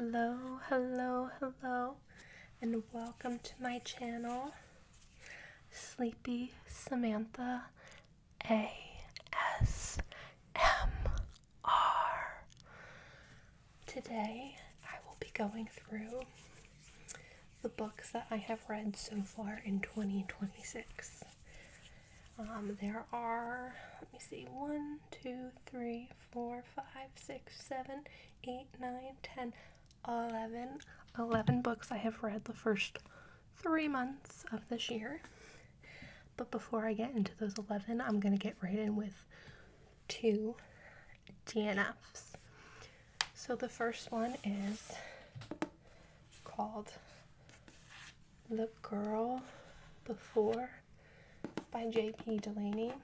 Hello, and welcome to my channel, Sleepy Samantha ASMR. Today, I will be going through the books that I have read so far in 2026. There are, 1, 2, 3, 4, 5, 6, 7, 8, 9, 10, 11 books I have read the first 3 months of this year. But before I get into those 11, I'm going to get right in with 2 DNFs. So the first one is called The Girl Before by J.P. Delaney.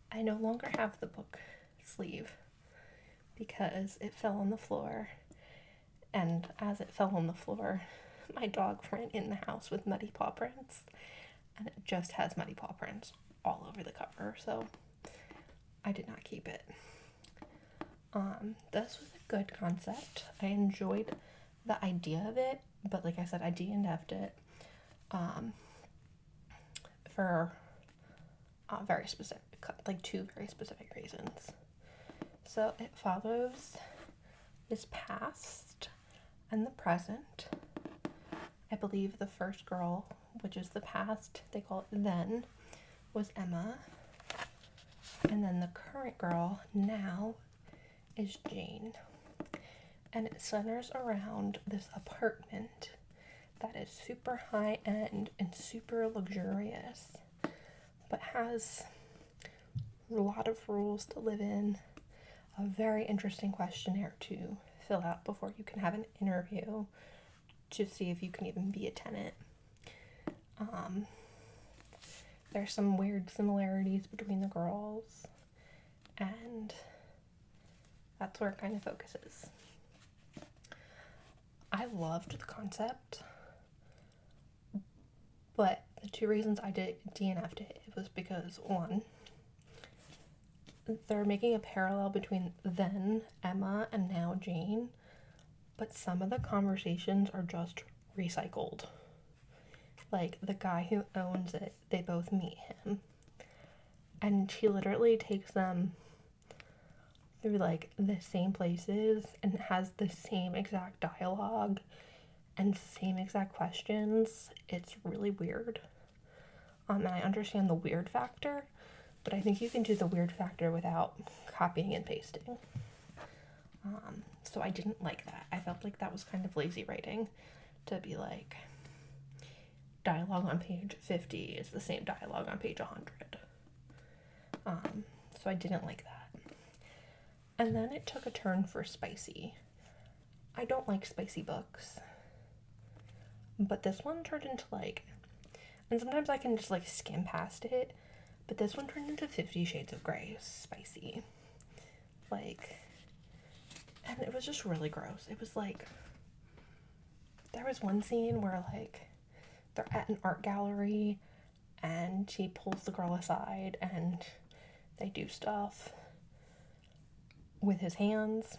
I no longer have the book sleeve because it fell on the floor, and as it fell on the floor, my dog ran in the house with muddy paw prints, and it just has muddy paw prints all over the cover, so I did not keep it. This was a good concept. I enjoyed the idea of it, but like I said, I DNF'd it for very specific, like 2 very specific reasons. So it follows this past and the present. I believe the first girl, which is the past, they call it then, was Emma. And then the current girl now is Jane. And it centers around this apartment that is super high end and super luxurious, but has a lot of rules to live in, a very interesting questionnaire to fill out before you can have an interview to see if you can even be a tenant. There's some weird similarities between the girls, and that's where it kind of focuses. I loved the concept, but the 2 reasons I did DNF'd it was because, 1, they're making a parallel between then Emma and now Jane, but some of the conversations are just recycled. Like, the guy who owns it, they both meet him, and she literally takes them through like the same places and has the same exact dialogue and same exact questions. It's really weird. And I understand the weird factor, but I think you can do the weird factor without copying and pasting. So I didn't like that. I felt like that was kind of lazy writing to be like, dialogue on page 50 is the same dialogue on page 100. So I didn't like that. And then it took a turn for spicy. I don't like spicy books, but this one turned into like, and sometimes I can just like skim past it, but this one turned into 50 Shades of Grey spicy. Like, and it was just really gross. It was like, there was one scene where like they're at an art gallery and he pulls the girl aside and they do stuff with his hands,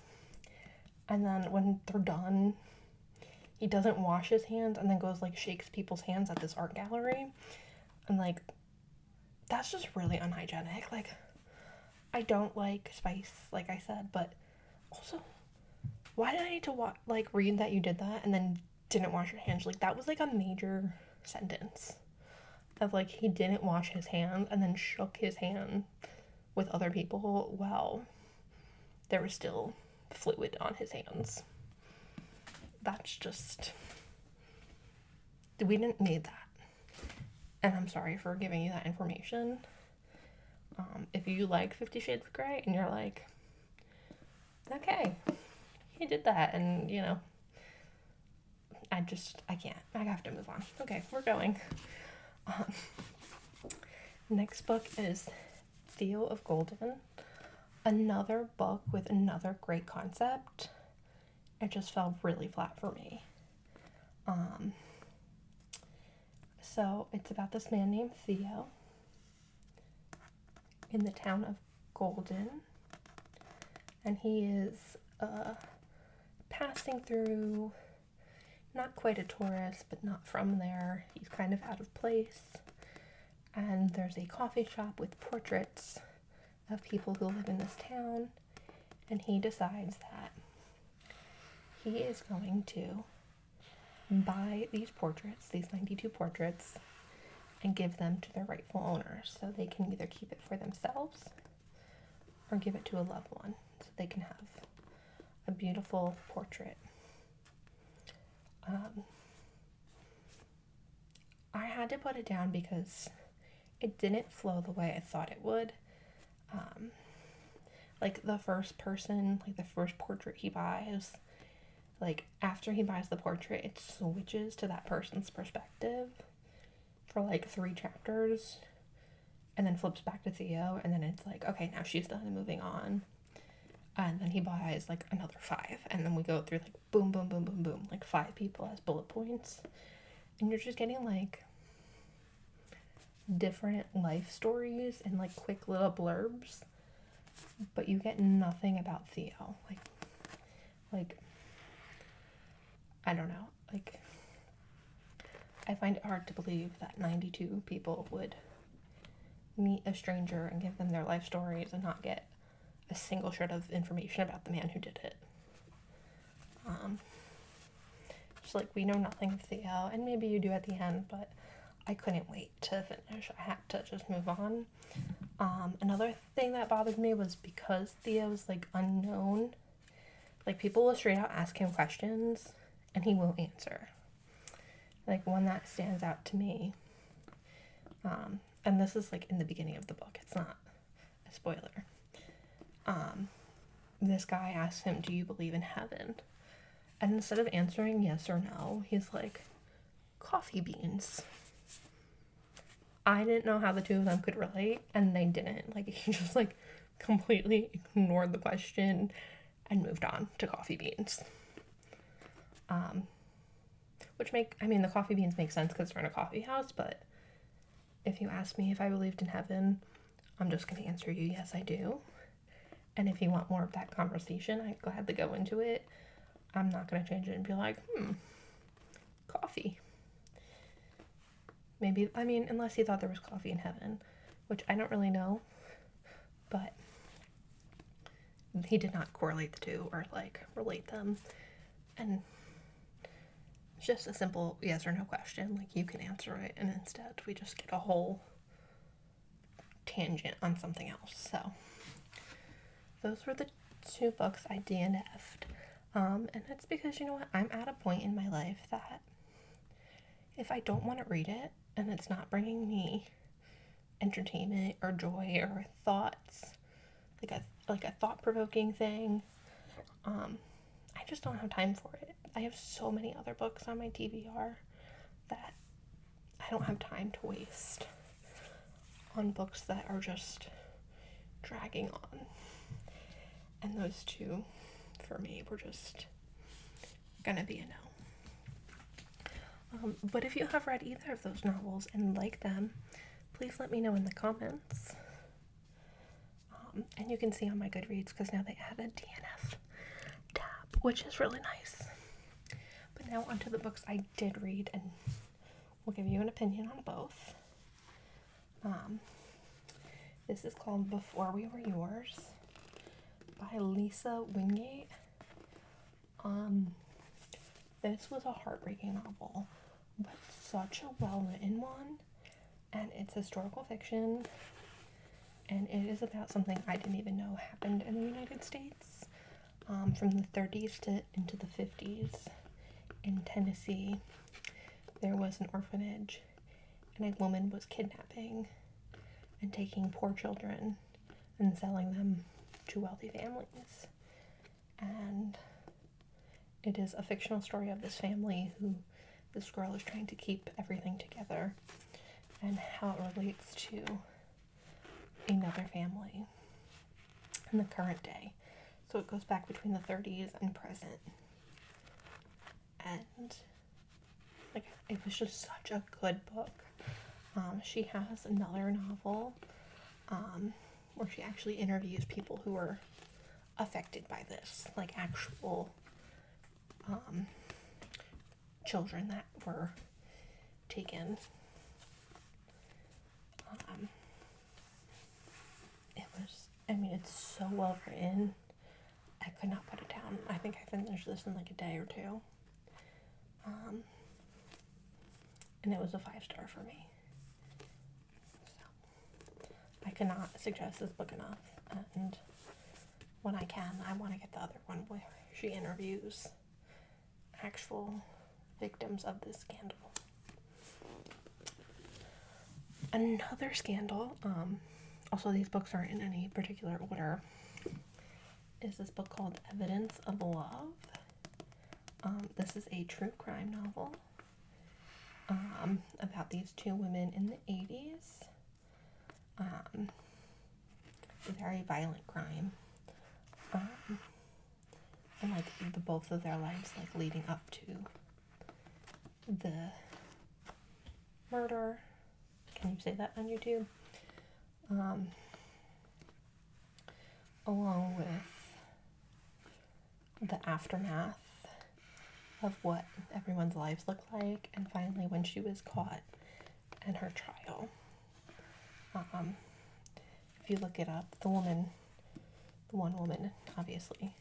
and then when they're done, he doesn't wash his hands and then goes like shakes people's hands at this art gallery, and like, that's just really unhygienic. Like, I don't like spice, like I said, but also, why did I need to read that you did that and then didn't wash your hands? Like, that was like a major sentence of like, he didn't wash his hands and then shook his hand with other people while there was still fluid on his hands. That's just, we didn't need that. And I'm sorry for giving you that information. If you like 50 Shades of Grey and you're like, okay, he did that, and you know, I can't. I have to move on. Okay, we're going. Next book is Theo of Golden. Another book with another great concept. It just fell really flat for me. So it's about this man named Theo in the town of Golden, and he is passing through, not quite a tourist, but not from there. He's kind of out of place. And there's a coffee shop with portraits of people who live in this town. And he decides that he is going to buy these portraits, these 92 portraits, and give them to their rightful owners so they can either keep it for themselves or give it to a loved one so they can have a beautiful portrait. I had to put it down because it didn't flow the way I thought it would. Like the first person, like the first portrait he buys, like after he buys the portrait, it switches to that person's perspective for like 3 chapters and then flips back to Theo, and then it's like, okay, now she's done and moving on. And then he buys like another 5, and then we go through like boom, boom, boom, boom, boom, like 5 people as bullet points, and you're just getting like different life stories and like quick little blurbs, but you get nothing about Theo. Like I don't know, like I find it hard to believe that 92 people would meet a stranger and give them their life stories and not get a single shred of information about the man who did it. Just like, we know nothing of Theo, and maybe you do at the end, but I couldn't wait to finish. I had to just move on. Another thing that bothered me was because Theo's like unknown, like people will straight out ask him questions and he won't answer. Like one that stands out to me, and this is like in the beginning of the book, it's not a spoiler. This guy asks him, do you believe in heaven? And instead of answering yes or no, he's like, coffee beans. I didn't know how the two of them could relate, and they didn't. Like, he just like completely ignored the question and moved on to coffee beans. The coffee beans make sense because they're in a coffee house, but if you ask me if I believed in heaven, I'm just going to answer you, yes, I do. And if you want more of that conversation, I'd gladly go into it. I'm not going to change it and be like, coffee. Maybe, unless he thought there was coffee in heaven, which I don't really know, but he did not correlate the two or, like, relate them. And it's just a simple yes or no question. Like, you can answer it, and instead we just get a whole tangent on something else. So, those were the 2 books I DNF'd. And it's because, you know what, I'm at a point in my life that if I don't want to read it, and it's not bringing me entertainment or joy or thoughts, like a thought-provoking thing, I just don't have time for it. I have so many other books on my TBR that I don't have time to waste on books that are just dragging on. And those 2, for me, were just gonna be a no. But if you have read either of those novels and like them, please let me know in the comments. And you can see on my Goodreads, because now they added DNF tab, which is really nice. But now onto the books I did read, and we'll give you an opinion on both. This is called Before We Were Yours by Lisa Wingate. This was a heartbreaking novel, but such a well-written one, and it's historical fiction, and it is about something I didn't even know happened in the United States, from the 30s into the 50s. In Tennessee, there was an orphanage, and a woman was kidnapping and taking poor children and selling them to wealthy families. And it is a fictional story of this family who this girl is trying to keep everything together, and how it relates to another family in the current day. So it goes back between the 30s and present. And like, it was just such a good book. She has another novel where she actually interviews people who were affected by this, like actual children that were taken. It's so well written. I could not put it down. I think I finished this in like a day or two. And it was a 5-star for me. So, I cannot suggest this book enough. And when I can, I want to get the other one where she interviews actual victims of this scandal. Another scandal, also these books aren't in any particular order, is this book called Evidence of Love. This is a true crime novel about these two women in the 80s. Very violent crime. And like the both of their lives like leading up to the murder. Can you say that on YouTube? Along with the aftermath of what everyone's lives look like, and finally when she was caught and her trial. If you look it up, the one woman, obviously,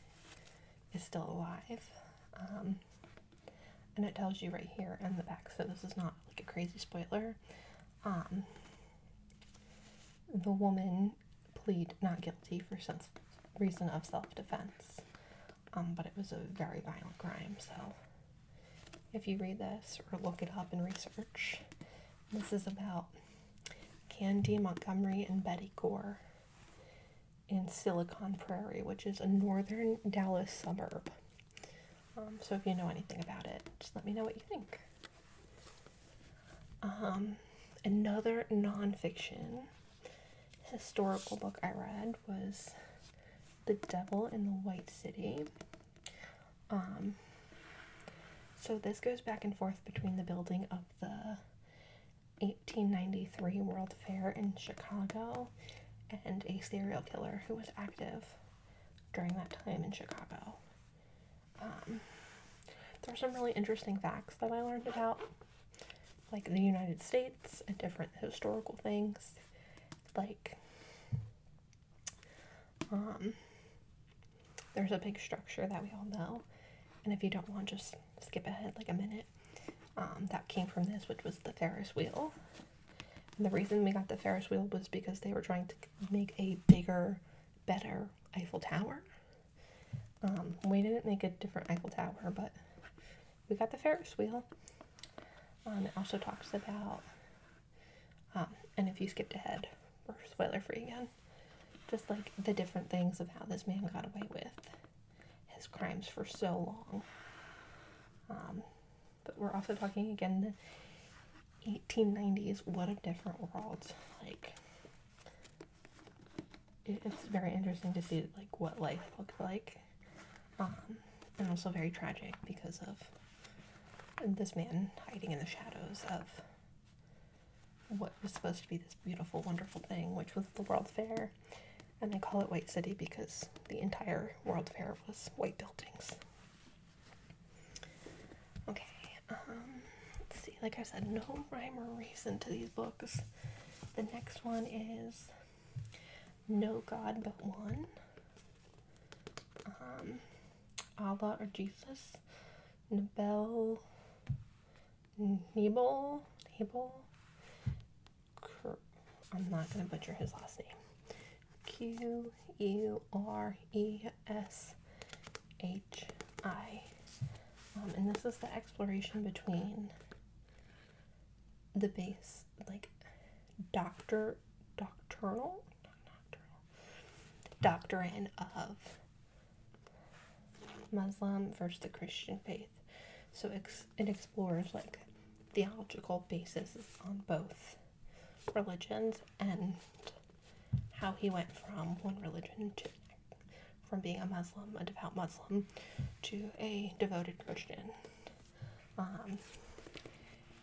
is still alive. And it tells you right here in the back, so this is not like a crazy spoiler. The woman pleaded not guilty for some reason of self-defense. But it was a very violent crime, so if you read this or look it up and research, this is about Candy Montgomery and Betty Gore in Silicon Prairie, which is a northern Dallas suburb. So if you know anything about it, just let me know what you think. Another nonfiction historical book I read was The Devil in the White City. So this goes back and forth between the building of the 1893 World Fair in Chicago and a serial killer who was active during that time in Chicago. There are some really interesting facts that I learned about, like the United States and different historical things. Like, there's a big structure that we all know, and if you don't want, just skip ahead like a minute. That came from this, which was the Ferris wheel. And the reason we got the Ferris wheel was because they were trying to make a bigger, better Eiffel Tower. We didn't make a different Eiffel Tower, but we got the Ferris wheel. It also talks about, and if you skipped ahead, we're spoiler free again, just like the different things of how this man got away with his crimes for so long. But we're also talking again the 1890s. What a different world. Like, it's very interesting to see like what life looked like, and also very tragic because of this man hiding in the shadows of what was supposed to be this beautiful, wonderful thing, which was the World Fair. And they call it White City because the entire World Fair was white buildings. Okay, let's see. Like I said, no rhyme or reason to these books. The next one is No God But One. Allah or Jesus. Nabeel. I'm not going to butcher his last name. Qureshi. And this is the exploration between the base, like, doctrine of Muslim versus the Christian faith. So it explores, like, theological basis on both religions and how he went from one religion to, from being a Muslim, a devout Muslim, to a devoted Christian.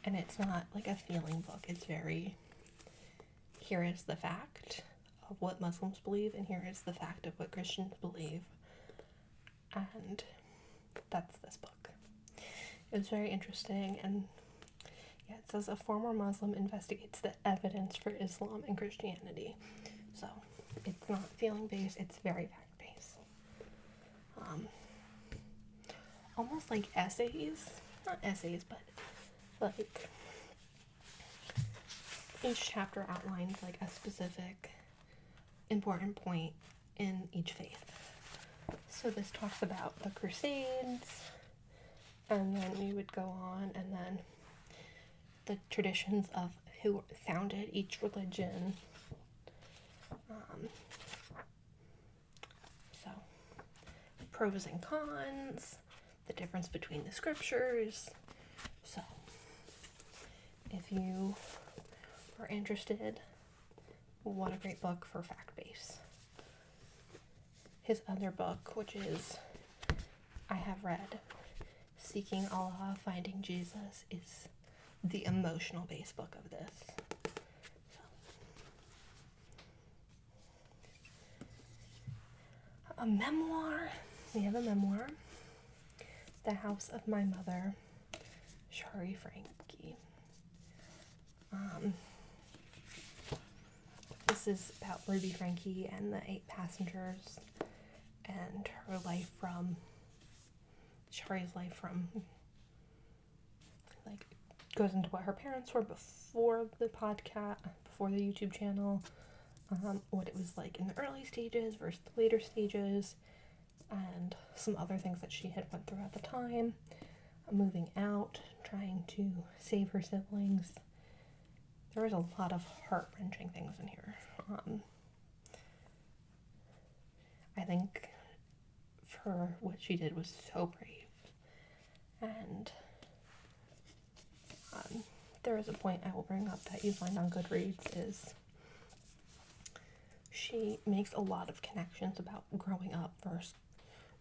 And it's not like a feeling book. It's very, here is the fact of what Muslims believe, and here is the fact of what Christians believe. And that's this book. It's very interesting, and yeah, it says a former Muslim investigates the evidence for Islam and Christianity. So it's not feeling-based, it's very fact-based. Almost like essays. Not essays, but like each chapter outlines like a specific important point in each faith. So this talks about the Crusades, and then we would go on, and then the traditions of who founded each religion. So pros and cons, the difference between the scriptures. So if you are interested, what a great book for fact base. His other book, which is I have read, Seeking Allah, Finding Jesus, is the emotional base book of this. So. A memoir. We have a memoir. The House of My Mother, Shari Franke. This is about Ruby Franke and the 8 passengers and her life from Shari's life from, like, goes into what her parents were before the podcast, before the YouTube channel, what it was like in the early stages versus the later stages, and some other things that she had went through at the time, moving out, trying to save her siblings. There was a lot of heart-wrenching things in here. I think for what she did was so brave. And there is a point I will bring up that you find on Goodreads is she makes a lot of connections about growing up versus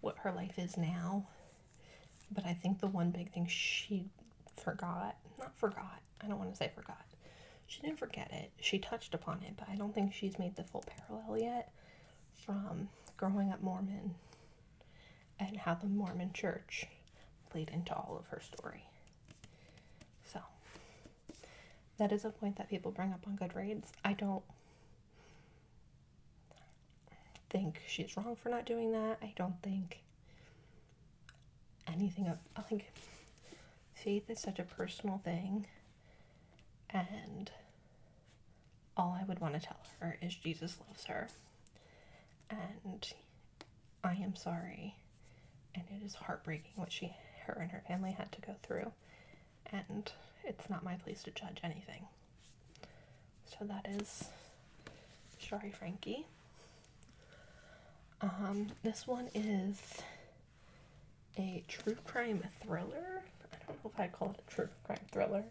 what her life is now. But I think the one big thing she I don't want to say forgot. She didn't forget it. She touched upon it, but I don't think she's made the full parallel yet from growing up Mormon and how the Mormon church played into all of her story. So, that is a point that people bring up on Goodreads. I don't think she's wrong for not doing that. I don't think anything of, I think faith is such a personal thing, and all I would want to tell her is Jesus loves her, and I am sorry, and it is heartbreaking what her and her family had to go through, and it's not my place to judge anything. So that is Shari Franke. This one is a true crime thriller. I don't know if I'd call it a true crime thriller,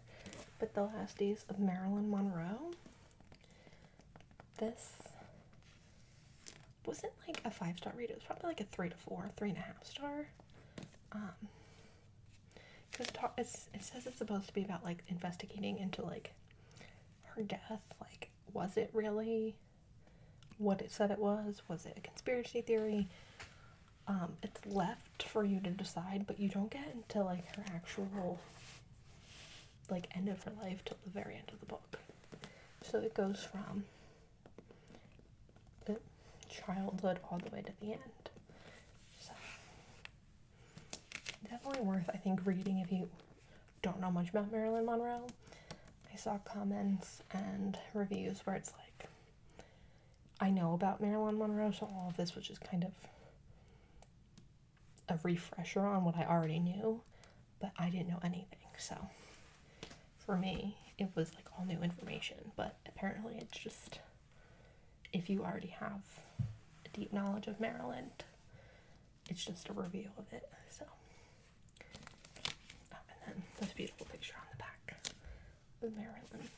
but The Last Days of Marilyn Monroe. This wasn't like a 5-star read. It was probably like a 3 to 4, 3.5 star. Because it says it's supposed to be about like investigating into like her death. Like, was it really what it said it was? Was it a conspiracy theory? It's left for you to decide, but you don't get into like her actual like end of her life till the very end of the book. So it goes from the childhood all the way to the end. So definitely worth, I think, reading if you don't know much about Marilyn Monroe. I saw comments and reviews where it's like, I know about Marilyn Monroe, so all of this was just kind of a refresher on what I already knew, but I didn't know anything. So for me, it was like all new information, but apparently it's just, if you already have a deep knowledge of Maryland, it's just a review of it. So, and then this beautiful picture on the back of Marilyn.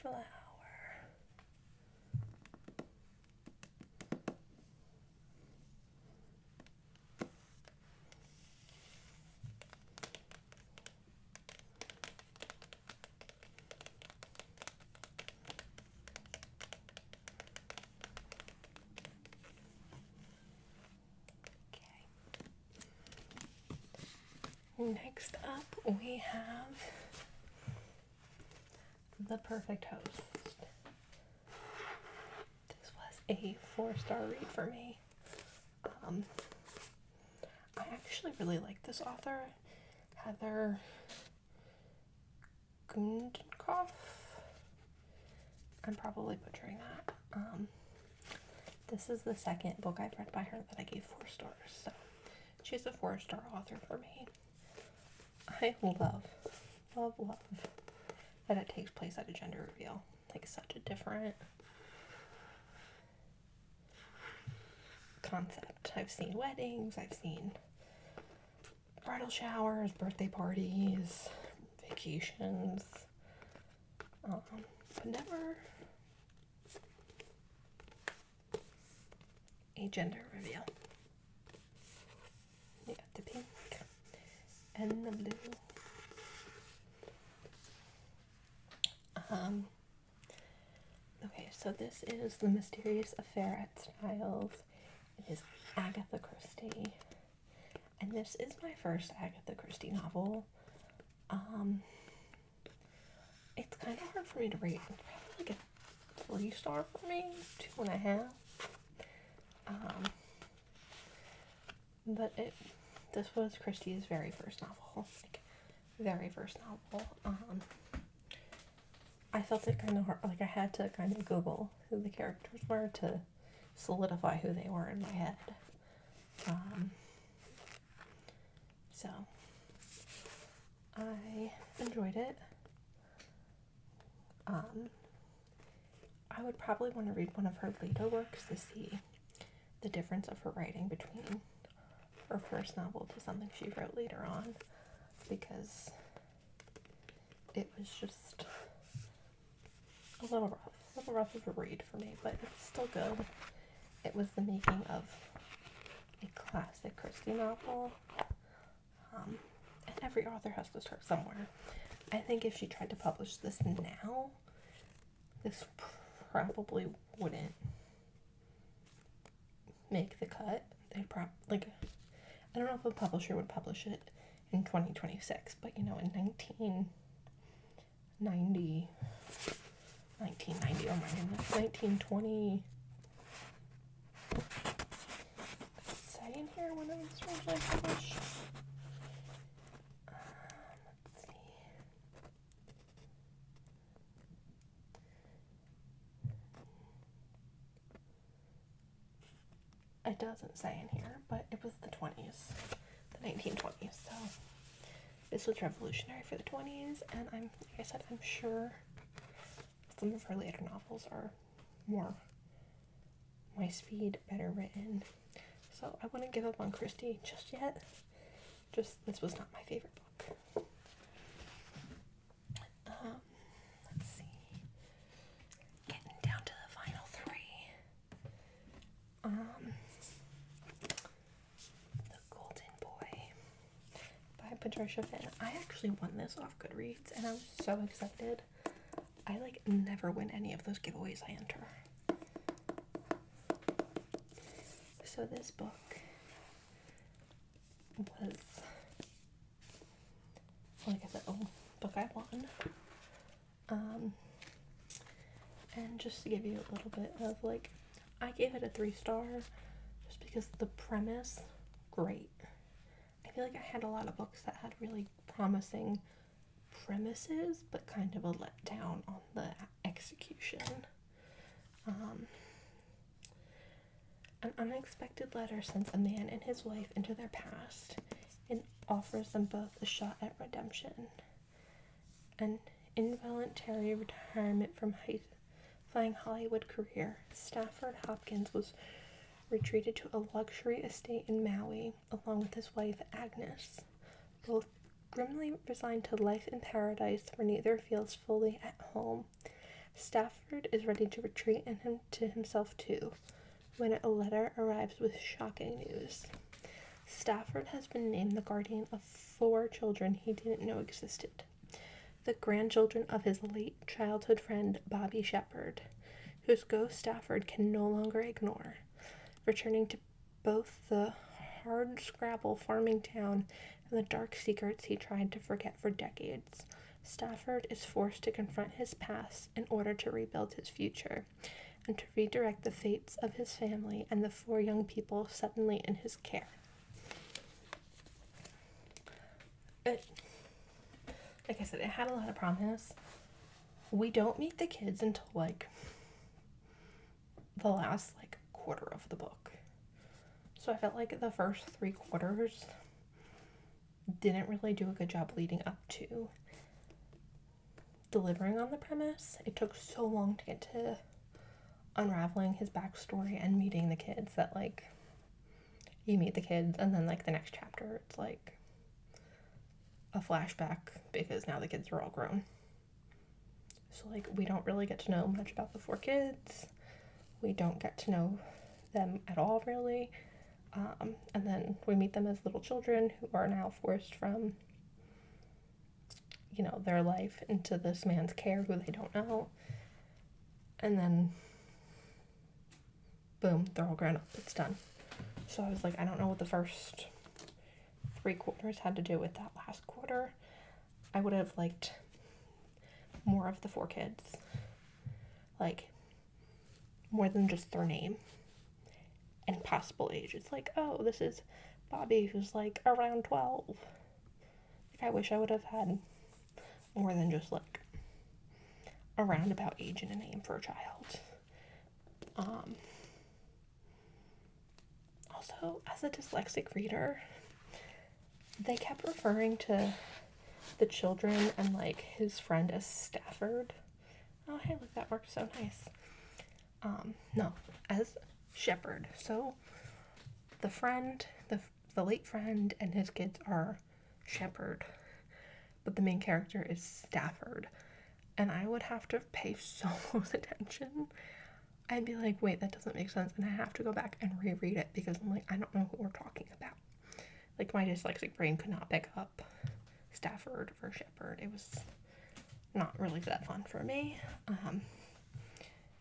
Flower. Next up, we have The Perfect Host. This was a 4-star read for me. I actually really like this author, Heather Gudenkauf. I'm probably butchering that. This is the second book I've read by her that I gave 4 stars, so she's a 4-star author for me. I love that it takes place at a gender reveal. Like, such a different concept. I've seen weddings, I've seen bridal showers, birthday parties, vacations, but never a gender reveal. You got the pink and the blue. Okay, so this is The Mysterious Affair at Styles. It is Agatha Christie. And this is my first Agatha Christie novel. It's kind of hard for me to rate. It's probably like a 3-star for me, 2.5. But this was Christie's very first novel. Very first novel. I felt it kind of hard, like I had to kind of Google who the characters were to solidify who they were in my head. So, I enjoyed it. I would probably want to read one of her later works to see the difference of her writing between her first novel to something she wrote later on, because it was just a little rough of a read for me, but it was still good. It was the making of a classic Christie novel, and every author has to start somewhere. I think if she tried to publish this now, this probably wouldn't make the cut. They'd I don't know if a publisher would publish it in 2026, but in 1990, oh my goodness, 1920, does it say in here when it was originally published? Let's see. It doesn't say in here, but it was the 20s, the 1920s, so this was revolutionary for the 20s, and like I said, I'm sure some of her later novels are more my speed, better written, so I wouldn't give up on Christie just yet. This was not my favorite book. Let's see. Getting down to the final 3. The Golden Boy by Patricia. I actually won this off Goodreads, and I was so excited. I never win any of those giveaways I enter. So this book was, like I said, a book I won. And just to give you a little bit of I gave it a 3-star just because the premise, great. I feel like I had a lot of books that had really promising premises, but kind of a letdown on the execution. An unexpected letter sends a man and his wife into their past and offers them both a shot at redemption. An involuntary retirement from high-flying Hollywood career, Stafford Hopkins was retreated to a luxury estate in Maui along with his wife Agnes, both grimly resigned to life in paradise where neither feels fully at home. Stafford is ready to retreat into himself too, when a letter arrives with shocking news. Stafford has been named the guardian of 4 children he didn't know existed, the grandchildren of his late childhood friend Bobby Shepherd, whose ghost Stafford can no longer ignore, returning to both the hard-scrabble farming town the dark secrets he tried to forget for decades. Stafford is forced to confront his past in order to rebuild his future and to redirect the fates of his family and the 4 young people suddenly in his care. Like I said, it had a lot of promise. We don't meet the kids until, like, the last, like, quarter of the book. So I felt like the first 3 quarters didn't really do a good job leading up to delivering on the premise. It took so long to get to unraveling his backstory and meeting the kids that, like, you meet the kids and then, like, the next chapter it's like a flashback because now the kids are all grown. So, like, we don't really get to know much about the 4 kids. We don't get to know them at all, really. And then we meet them as little children who are now forced from, you know, their life into this man's care who they don't know. And then, boom, they're all grown up. It's done. So I was like, I don't know what the first 3 quarters had to do with that last quarter. I would have liked more of the 4 kids. Like, more than just their name and possible age. It's like, oh, this is Bobby who's like around 12. Like, I wish I would have had more than just like a roundabout age and a name for a child. Also, as a dyslexic reader, they kept referring to the children and like his friend as Stafford. Oh, hey, look, that works so nice. No, as Shepherd. So the friend, the late friend and his kids are Shepherd, but the main character is Stafford. And I would have to pay so close attention. I'd be like, wait, that doesn't make sense. And I have to go back and reread it because I'm like, I don't know who we're talking about. Like, my dyslexic brain could not pick up Stafford or Shepherd. It was not really that fun for me.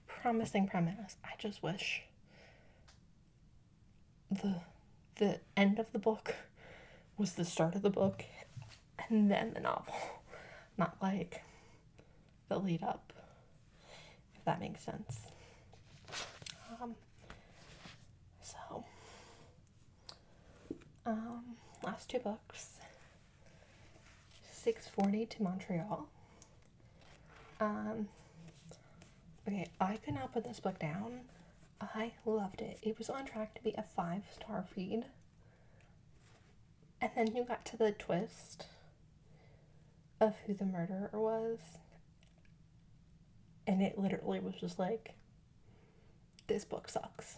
Promising premise. I just wish the end of the book was the start of the book and then the novel. Not like the lead up, if that makes sense. Last 2 books. 640 to Montreal. Okay, I could not put this book down. I loved it. It was on track to be a 5-star read. And then you got to the twist of who the murderer was. And it literally was just like, this book sucks.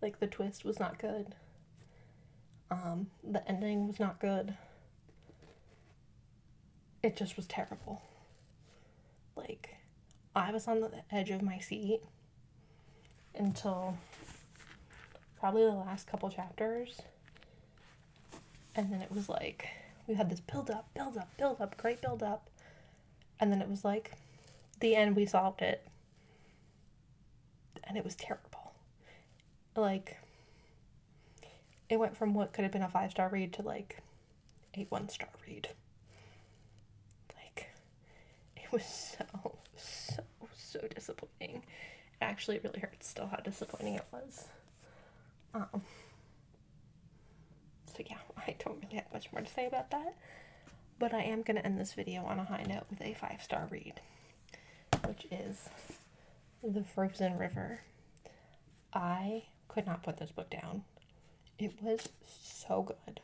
Like, the twist was not good. The ending was not good. It just was terrible. Like, I was on the edge of my seat until probably the last couple chapters. And then it was like, we had this build up, great build up. And then it was like, the end, we solved it. And it was terrible. Like, it went from what could have been a 5-star read to like a 1-star read. Like, it was so disappointing. It actually really hurts still how disappointing it was. So yeah, I don't really have much more to say about that. But I am going to end this video on a high note with a 5-star read, which is The Frozen River. I could not put this book down. It was so good.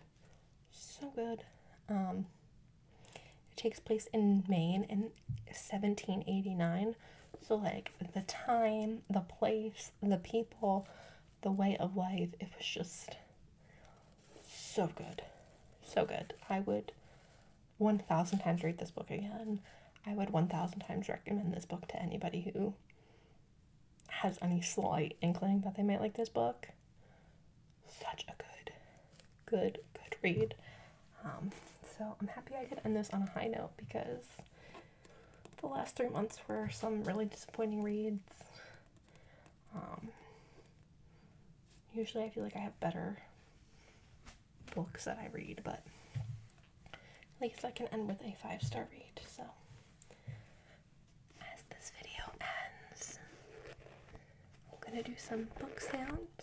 So good. It takes place in Maine in 1789. So, like, the time, the place, the people, the way of life, it was just so good. So good. I would 1,000 times read this book again. I would 1,000 times recommend this book to anybody who has any slight inkling that they might like this book. Such a good read. So I'm happy I could end this on a high note because the last 3 months were some really disappointing reads. Usually I feel like I have better books that I read, but at least I can end with a 5-star read. So, as this video ends, I'm gonna do some book sounds.